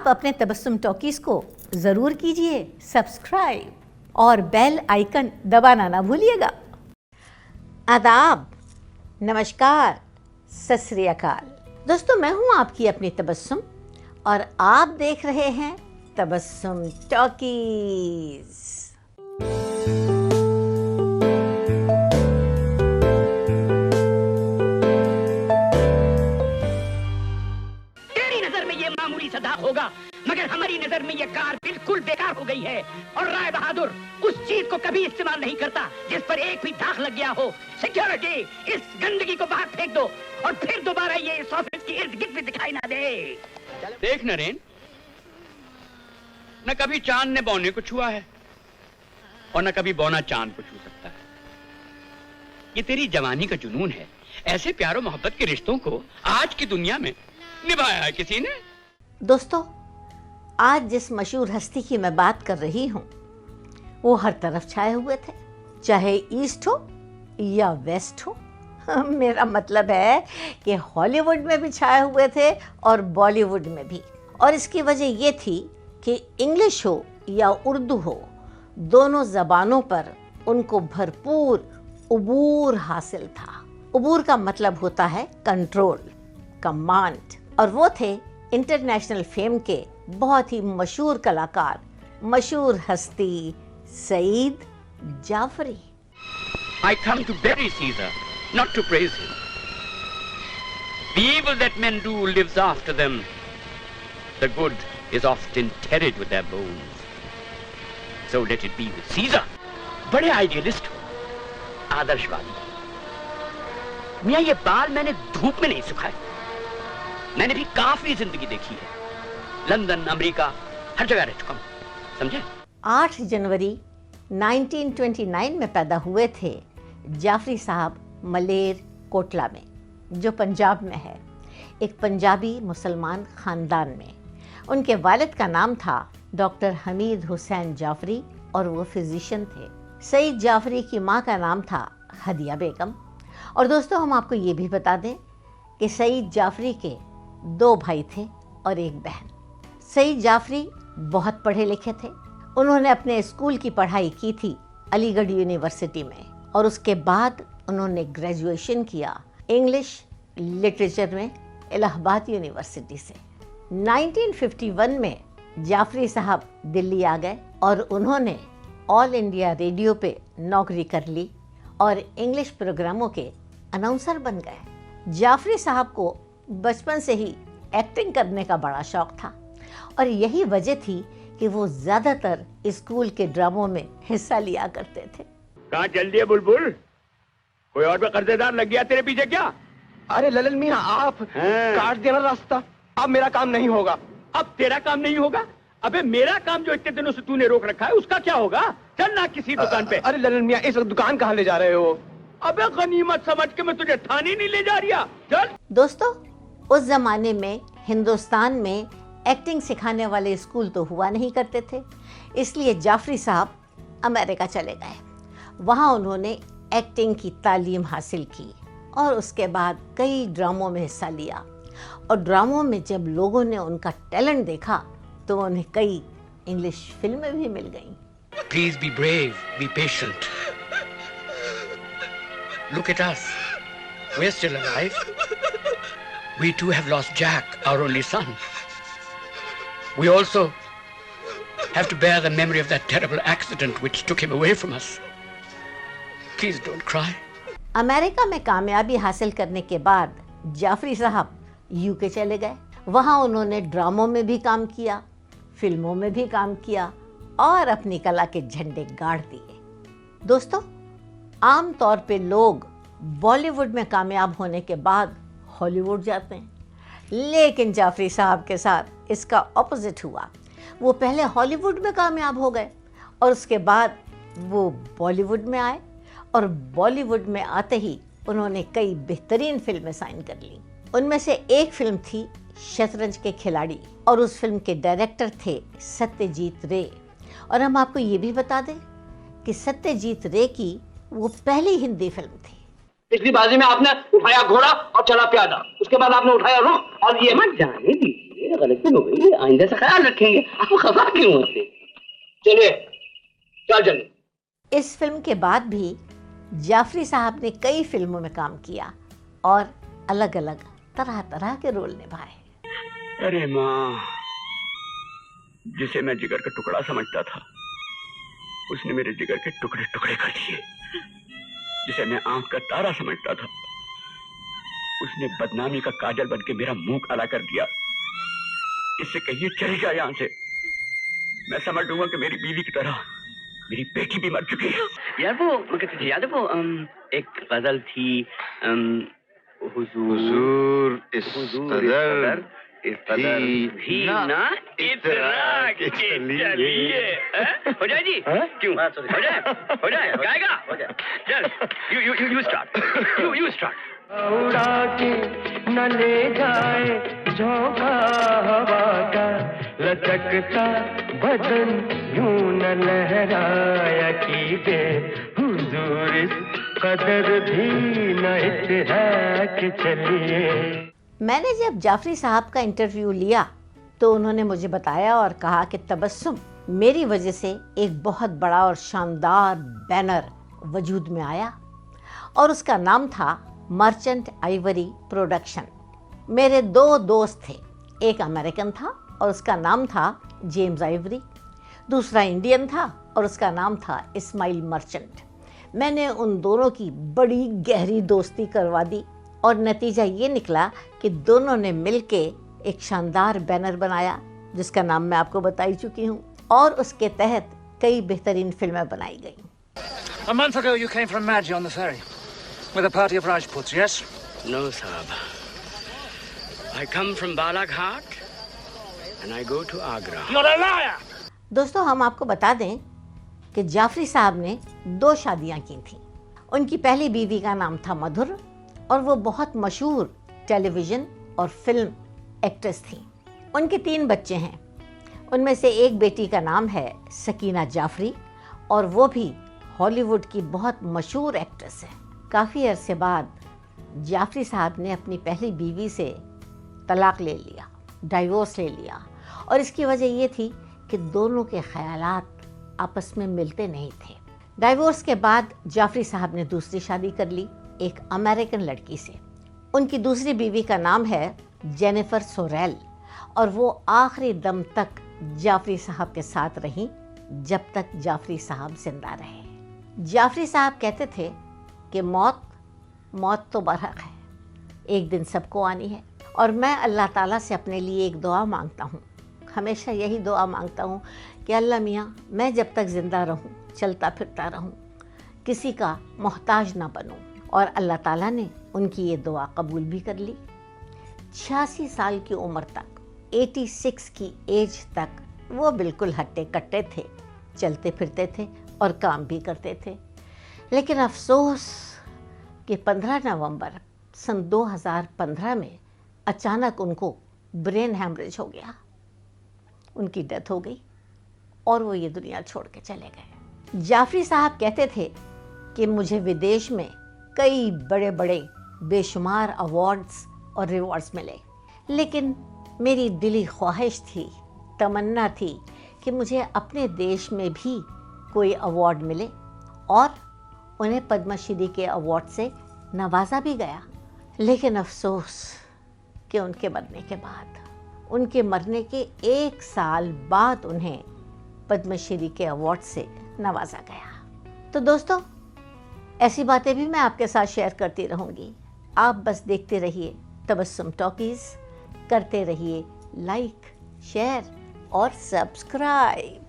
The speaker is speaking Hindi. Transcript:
आप अपने तबस्सुम टॉकीज को ज़रूर कीजिए सब्सक्राइब और बेल आइकन दबाना ना भूलिएगा। आदाब, नमस्कार, सत श्री अकाल। दोस्तों, मैं हूं आपकी अपनी तबस्सुम और आप देख रहे हैं तबस्सुम टॉकीज। तेरी नजर में ये मामूली सा दाग होगा, मगर हमारी नजर में ये कार बिल्कुल बेकार हो गई है। और राय बहादुर उस चीज को कभी इस्तेमाल नहीं करता जिस पर एक भी दाग लग गया हो। सिक्योरिटी, इस गंदगी को बाहर फेंक दो और फिर दोबारा ये इस ऑफिस की इर्द गिर्द में दिखाई ना दे। देख नरेन, न कभी चांद ने बौने को छुआ है और न कभी बौना चांद को छू सकता है। ये तेरी जवानी का जुनून है। ऐसे प्यारो मोहब्बत के रिश्तों को आज की दुनिया में निभाया है किसी ने? दोस्तों, आज जिस मशहूर हस्ती की मैं बात कर रही हूँ वो हर तरफ छाए हुए थे, चाहे ईस्ट हो या वेस्ट हो। मेरा मतलब है कि हॉलीवुड में भी छाए हुए थे और बॉलीवुड में भी। और इसकी वजह ये थी कि इंग्लिश हो या उर्दू हो, दोनों ज़बानों पर उनको भरपूर उबूर हासिल था। उबूर का मतलब होता है कंट्रोल, कमांड। और वो थे इंटरनेशनल फेम के बहुत ही मशहूर कलाकार, मशहूर हस्ती Saeed Jaffrey. I come to bury Caesar, not to praise him. The evil that men do lives after them. The good is oft interred with their bones. So let it be with Caesar. बड़े आइडियलिस्ट हो, आदर्शवादी। मियां, ये बाल मैंने धूप में नहीं सुखाए। मैंने भी काफी जिंदगी देखी है। लंदन, अमेरिका, हर जगह रह चुका हूं, समझे? 8 जनवरी 1929 में पैदा हुए थे जाफरी साहब मलेर कोटला में, जो पंजाब में है, एक पंजाबी मुसलमान ख़ानदान में। उनके वालिद का नाम था डॉक्टर हमीद हुसैन जाफरी और वो फिजिशियन थे। सईद जाफरी की माँ का नाम था हदिया बेगम। और दोस्तों, हम आपको ये भी बता दें कि सईद जाफरी के 2 भाई थे और 1 बहन। सईद जाफरी बहुत पढ़े लिखे थे। उन्होंने अपने स्कूल की पढ़ाई की थी अलीगढ़ यूनिवर्सिटी में और उसके बाद उन्होंने ग्रेजुएशन किया इंग्लिश लिटरेचर में इलाहाबाद यूनिवर्सिटी से। 1951 में जाफरी साहब दिल्ली आ गए और उन्होंने ऑल इंडिया रेडियो पे नौकरी कर ली और इंग्लिश प्रोग्रामों के अनाउंसर बन गए। जाफरी साहब को बचपन से ही एक्टिंग करने का बड़ा शौक था और यही वजह थी कि वो ज़्यादातर स्कूल के ड्रामों में हिस्सा लिया करते थे। कहाँ चल दिए बुलबुल? कोई और भी कर्जेदार लग गया तेरे पीछे क्या? अरे ललन मियां, आप काट देना रास्ता। अब मेरा काम नहीं होगा। अब तेरा काम नहीं होगा? अबे मेरा काम जो इतने दिनों से तूने रोक रखा है उसका क्या होगा? चल ना किसी दुकान पे। अरे ललन मियां, इस वक्त दुकान कहाँ ले जा रहे हो? अबे गनीमत समझ के मैं तुझे थाने नहीं ले जा रहा। चल। दोस्तों, उस जमाने में हिंदुस्तान में एक्टिंग सिखाने वाले स्कूल तो हुआ नहीं करते थे, इसलिए जाफरी साहब अमेरिका चले गए। वहाँ उन्होंने एक्टिंग की तालीम हासिल की और उसके बाद कई ड्रामों में हिस्सा लिया। और ड्रामों में जब लोगों ने उनका टैलेंट देखा तो उन्हें कई इंग्लिश फिल्में भी मिल गईं। Please be brave, be patient. Look at us. We're still alive. We too have lost Jack, our only son. We also have to bear the memory of that terrible accident which took him away from us. Please don't cry. America में कामयाबी हासिल करने के बाद जाफरी साहब यूके चले गए। वहाँ उन्होंने ड्रामों में भी काम किया, फिल्मों में भी काम किया और अपनी कला के झंडे गाड़ दिए। दोस्तों, आम तौर पे लोग बॉलीवुड में कामयाब होने के बाद हॉलीवुड जाते हैं, लेकिन जाफरी साहब के साथ इसका ऑपोजिट हुआ। वो पहले हॉलीवुड में कामयाब हो गए और उसके बाद वो बॉलीवुड में आए और बॉलीवुड में आते ही उन्होंने कई बेहतरीन फिल्में साइन कर ली। उनमें से एक फिल्म थी शतरंज के खिलाड़ी और उस फिल्म के डायरेक्टर थे सत्यजीत रे। और हम आपको ये भी बता दें कि सत्यजीत रे की वो पहली हिंदी फिल्म थी। पिछली बाजी में आपने उठाया घोड़ा और चला प्यादा, उसके बाद आपने उठाया रुख और ये मत जाने दीजिए, ये गलती हो गई, आइंदा से ख्याल रखेंगे। आप खफा क्यों होते? चलिए चलिए। इस फिल्म के बाद भी जाफरी साहब ने कई फिल्मों में काम किया और अलग अलग तरह तरह के रोल निभाए। अरे माँ, जिसे मैं जिगर का टुकड़ा समझता था उसने मेरे जिगर के टुकड़े टुकड़े कर दिए। जिसे मैं आंख का तारा समझता था उसने बदनामी का काजल बन के मेरा मुंह काला कर दिया। इससे कहिए चली जा यहाँ से, मैं समझ लूंगा कि मेरी बीवी की तरह मेरी बेटी भी मर चुकी है। यार वो तुझे याद है वो एक गजल थी, हुजूर इस कदर भी ना इतना के चलिए। हो जाए जी? क्यों? हो जाए गाएगा? चल यू स्टार्ट, यू स्टार्ट। उड़ा के न ले जाए झोंका हवा का, लचकता बदन यूं न लहराया कीजिए, हुजूर इस कदर भी न इतरा के चलिए। मैंने जब जाफरी साहब का इंटरव्यू लिया तो उन्होंने मुझे बताया और कहा कि तबस्सुम मेरी वजह से एक बहुत बड़ा और शानदार बैनर वजूद में आया और उसका नाम था मर्चेंट आइवरी प्रोडक्शन। मेरे दो दोस्त थे, एक अमेरिकन था और उसका नाम था जेम्स आइवरी, दूसरा इंडियन था और उसका नाम था इस्माइल मर्चेंट। मैंने उन दोनों की बड़ी गहरी दोस्ती करवा दी और नतीजा ये निकला कि दोनों ने मिलके एक शानदार बैनर बनाया जिसका नाम मैं आपको बता ही चुकी हूँ और उसके तहत कई बेहतरीन फिल्में बनाई गई। A month ago you came from Madji on the ferry with a party of Rajputs, yes? No, Saab. I come from Balaghat and I go to Agra. You're a liar! दोस्तों, हम आपको बता दें कि जाफरी साहब ने 2 शादियां की थीं। उनकी पहली बीवी का नाम था मधुर और वो बहुत मशहूर टेलीविज़न और फिल्म एक्ट्रेस थी। उनके 3 बच्चे हैं, उनमें से एक बेटी का नाम है सकीना जाफरी और वो भी हॉलीवुड की बहुत मशहूर एक्ट्रेस है। काफ़ी अरसे बाद जाफरी साहब ने अपनी पहली बीवी से तलाक ले लिया, डाइवोर्स ले लिया और इसकी वजह ये थी कि दोनों के ख़यालात आपस में मिलते नहीं थे। डाइवोर्स के बाद जाफरी साहब ने दूसरी शादी कर ली एक अमेरिकन लड़की से। उनकी दूसरी बीवी का नाम है जेनिफर सोरेल और वो आखिरी दम तक जाफरी साहब के साथ रहीं जब तक जाफरी साहब जिंदा रहे। जाफरी साहब कहते थे कि मौत तो बरहक है, एक दिन सबको आनी है और मैं अल्लाह ताला से अपने लिए एक दुआ मांगता हूँ। हमेशा यही दुआ मांगता हूँ कि अल्लाह मियाँ मैं जब तक ज़िंदा रहूँ, चलता फिरता रहूँ, किसी का मोहताज ना बनूँ। और अल्लाह ताला ने उनकी ये दुआ कबूल भी कर ली। 86 साल की उम्र तक, 86 की एज तक वो बिल्कुल हट्टे कट्टे थे, चलते फिरते थे और काम भी करते थे। लेकिन अफसोस कि 15 नवंबर सन 2015 में अचानक उनको ब्रेन हैमरेज हो गया, उनकी डेथ हो गई और वो ये दुनिया छोड़ के चले गए। जाफरी साहब कहते थे कि मुझे विदेश में कई बड़े बड़े बेशुमार अवार्ड्स और रिवॉर्ड्स मिले, लेकिन मेरी दिली ख्वाहिश थी, तमन्ना थी कि मुझे अपने देश में भी कोई अवार्ड मिले और उन्हें पद्मश्री के अवार्ड से नवाजा भी गया। लेकिन अफसोस कि उनके मरने के 1 साल बाद उन्हें पद्मश्री के अवार्ड से नवाजा गया। तो दोस्तों, ऐसी बातें भी मैं आपके साथ शेयर करती रहूँगी। आप बस देखते रहिए तबस्सुम टॉकीज़, करते रहिए लाइक, शेयर और सब्सक्राइब।